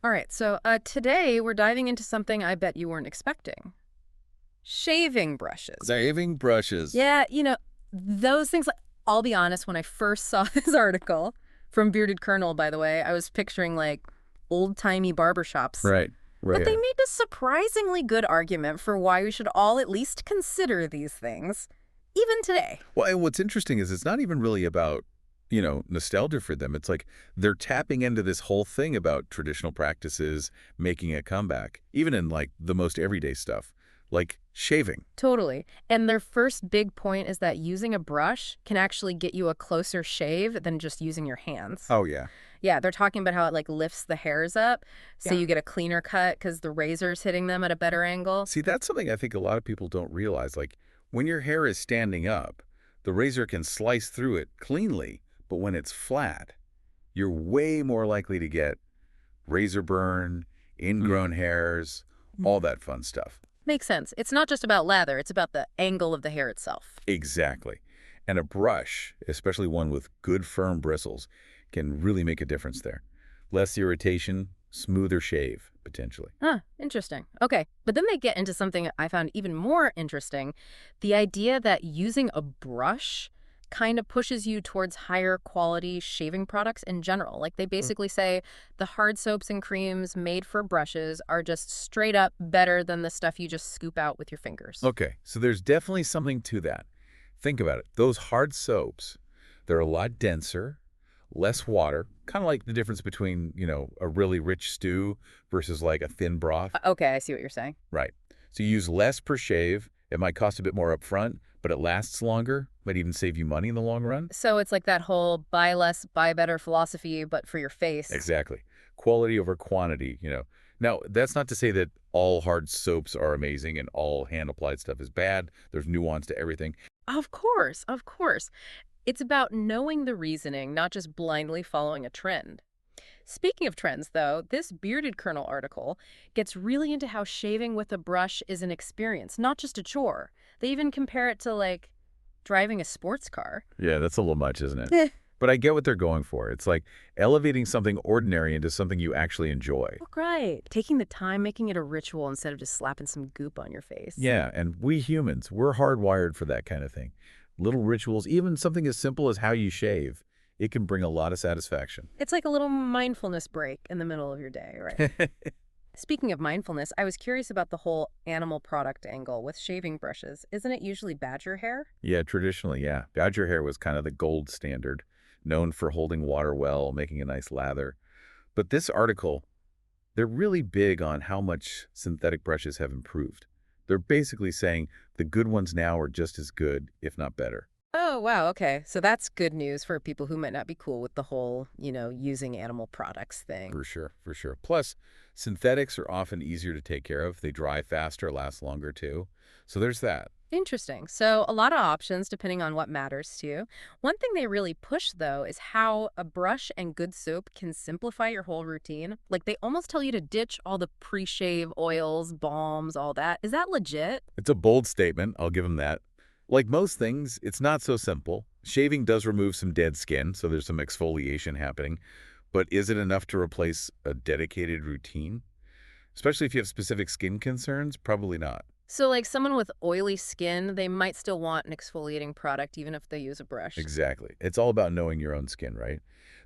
All right, so today we're diving into something I bet you weren't expecting. Shaving brushes. Saving brushes. Yeah, those things, I'll be honest, when I first saw this article from Bearded Colonel, by the way, I was picturing like old-timey barbershops. Right. But they Right. made a surprisingly good argument for why we should all at least consider these things, even today. Well, and what's interesting is it's not even really about, nostalgia for them. It's like they're tapping into this whole thing about traditional practices, making a comeback, even in like the most everyday stuff, like shaving. Totally. And their first big point is that using a brush can actually get you a closer shave than just using your hands. Oh, yeah. Yeah, they're talking about how it like lifts the hairs up so Yeah. you get a cleaner cut because the razor's hitting them at a better angle. See, that's something I think a lot of people don't realize. Like when your hair is standing up, the razor can slice through it cleanly, but when it's flat, you're way more likely to get razor burn, ingrown hairs, Mm. all that fun stuff. Makes sense. It's not just about lather, it's about the angle of the hair itself. Exactly. And a brush, especially one with good firm bristles, can really make a difference there. Less irritation, smoother shave, potentially. Huh, interesting. Okay, but then they get into something I found even more interesting, the idea that using a brush kind of pushes you towards higher quality shaving products in general. Like they Mm. basically say the hard soaps and creams made for brushes are just straight up better than the stuff you just scoop out with your fingers. Okay, so there's definitely something to that. Think about it. Those hard soaps, they're a lot denser, less water, kind of like the difference between, a really rich stew versus like a thin broth. Okay, I see what you're saying. Right. So you use less per shave. It might cost a bit more upfront, but it lasts longer, might even save you money in the long run. So it's like that whole buy less, buy better philosophy, but for your face. Exactly. Quality over quantity. Now, that's not to say that all hard soaps are amazing and all hand-applied stuff is bad. There's nuance to everything. Of course, of course. It's about knowing the reasoning, not just blindly following a trend. Speaking of trends, though, this Bearded Colonel article gets really into how shaving with a brush is an experience, not just a chore. They even compare it to, like, driving a sports car. Yeah, that's a little much, isn't it? Eh. But I get what they're going for. It's like elevating something ordinary into something you actually enjoy. Oh, right. Taking the time, making it a ritual instead of just slapping some goop on your face. Yeah, and we humans, we're hardwired for that kind of thing. Little rituals, even something as simple as how you shave, it can bring a lot of satisfaction. It's like a little mindfulness break in the middle of your day, right? Speaking of mindfulness, I was curious about the whole animal product angle with shaving brushes. Isn't it usually badger hair? Yeah, traditionally, yeah. Badger hair was kind of the gold standard, known for holding water well, making a nice lather. But this article, they're really big on how much synthetic brushes have improved. They're basically saying the good ones now are just as good, if not better. Oh, wow. Okay. So that's good news for people who might not be cool with the whole, using animal products thing. For sure, for sure. Plus, synthetics are often easier to take care of. They dry faster, last longer too. So there's that. Interesting. So a lot of options depending on what matters to you. One thing they really push, though, is how a brush and good soap can simplify your whole routine. Like they almost tell you to ditch all the pre-shave oils, balms, all that. Is that legit? It's a bold statement, I'll give them that. Like most things, it's not so simple. Shaving does remove some dead skin, so there's some exfoliation happening. But is it enough to replace a dedicated routine? Especially if you have specific skin concerns, probably not. So, like someone with oily skin, they might still want an exfoliating product even if they use a brush. Exactly. It's all about knowing your own skin, right?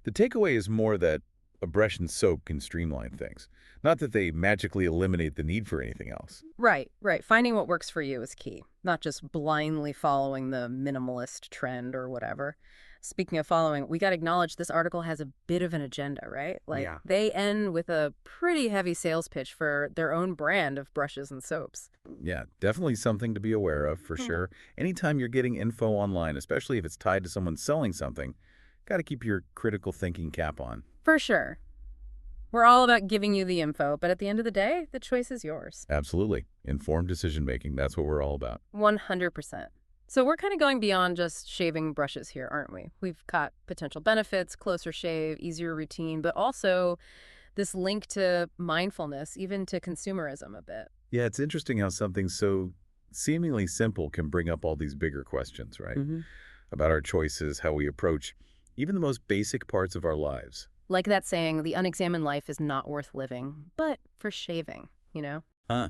The takeaway is more that a brush and soap can streamline things, not that they magically eliminate the need for anything else. Right, right. Finding what works for you is key, not just blindly following the minimalist trend or whatever. Speaking of following, we got to acknowledge this article has a bit of an agenda, right? Like Yeah. they end with a pretty heavy sales pitch for their own brand of brushes and soaps. Yeah, definitely something to be aware of for Hmm. sure. Anytime you're getting info online, especially if it's tied to someone selling something, got to keep your critical thinking cap on. For sure. We're all about giving you the info, but at the end of the day, the choice is yours. Absolutely. Informed decision making, that's what we're all about. 100%. So we're kind of going beyond just shaving brushes here, aren't we? We've got potential benefits, closer shave, easier routine, but also this link to mindfulness, even to consumerism a bit. Yeah, it's interesting how something so seemingly simple can bring up all these bigger questions, right? Hmm. About our choices, how we approach even the most basic parts of our lives. Like that saying, the unexamined life is not worth living, but for shaving, you know? Huh.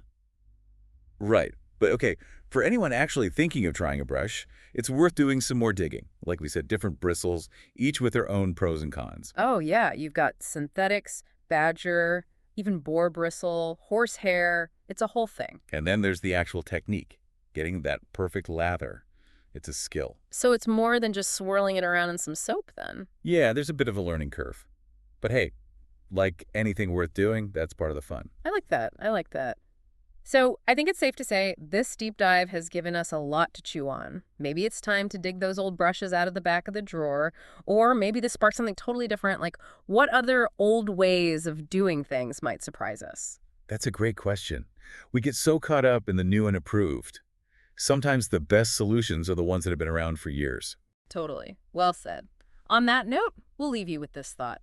Right. But okay, for anyone actually thinking of trying a brush, it's worth doing some more digging. Like we said, different bristles, each with their own pros and cons. Oh, yeah, you've got synthetics, badger, even boar bristle, horsehair. It's a whole thing. And then there's the actual technique, getting that perfect lather. It's a skill. So it's more than just swirling it around in some soap then. Yeah, there's a bit of a learning curve. But hey, like anything worth doing, that's part of the fun. I like that. I like that. So I think it's safe to say this deep dive has given us a lot to chew on. Maybe it's time to dig those old brushes out of the back of the drawer, or maybe this sparks something totally different, like what other old ways of doing things might surprise us? That's a great question. We get so caught up in the new and approved. Sometimes the best solutions are the ones that have been around for years. Totally. Well said. On that note, we'll leave you with this thought.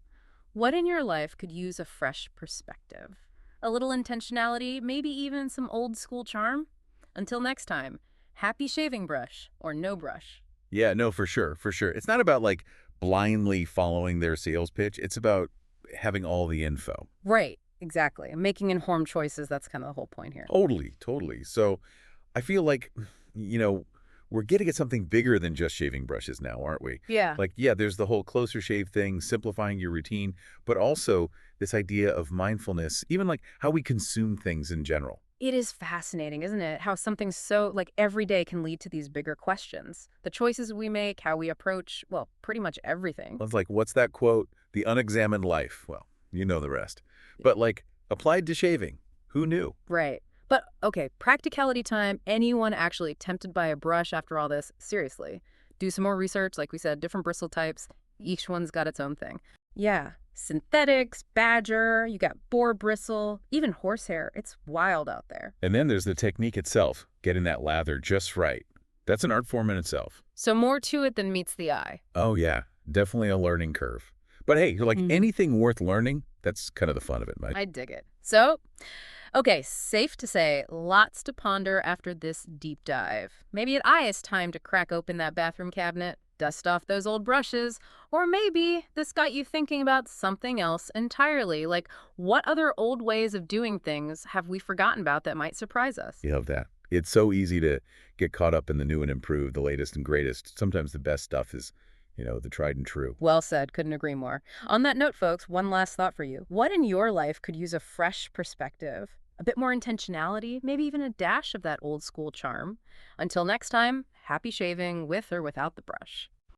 What in your life could use a fresh perspective? A little intentionality, maybe even some old school charm? Until next time, happy shaving brush or no brush. Yeah, no, for sure, for sure. It's not about like blindly following their sales pitch. It's about having all the info. Right, exactly. Making informed choices, that's kind of the whole point here. Totally, totally. So I feel like, you know, we're getting at something bigger than just shaving brushes now, aren't we? Yeah. Like, yeah, there's the whole closer shave thing, simplifying your routine, but also this idea of mindfulness, even like how we consume things in general. It is fascinating, isn't it? How something so, like, every day can lead to these bigger questions. The choices we make, how we approach, well, pretty much everything. It's like, what's that quote? The unexamined life. Well, you know the rest. But like, applied to shaving, who knew? Right. But, okay, practicality time. Anyone actually tempted by a brush after all this, seriously. Do some more research. Like we said, different bristle types. Each one's got its own thing. Yeah. Synthetics, badger, you got boar bristle, even horsehair. It's wild out there. And then there's the technique itself, getting that lather just right. That's an art form in itself. So more to it than meets the eye. Oh, yeah, definitely a learning curve. But hey, you're like anything worth learning, that's kind of the fun of it, right? I dig it. So, okay, safe to say, lots to ponder after this deep dive. Maybe it is time to crack open that bathroom cabinet, dust off those old brushes, or maybe this got you thinking about something else entirely, like what other old ways of doing things have we forgotten about that might surprise us? You love that. It's so easy to get caught up in the new and improved, the latest and greatest. Sometimes the best stuff is, the tried and true. Well said, couldn't agree more. On that note, folks, one last thought for you. What in your life could use a fresh perspective? A bit more intentionality, maybe even a dash of that old school charm. Until next time, happy shaving with or without the brush.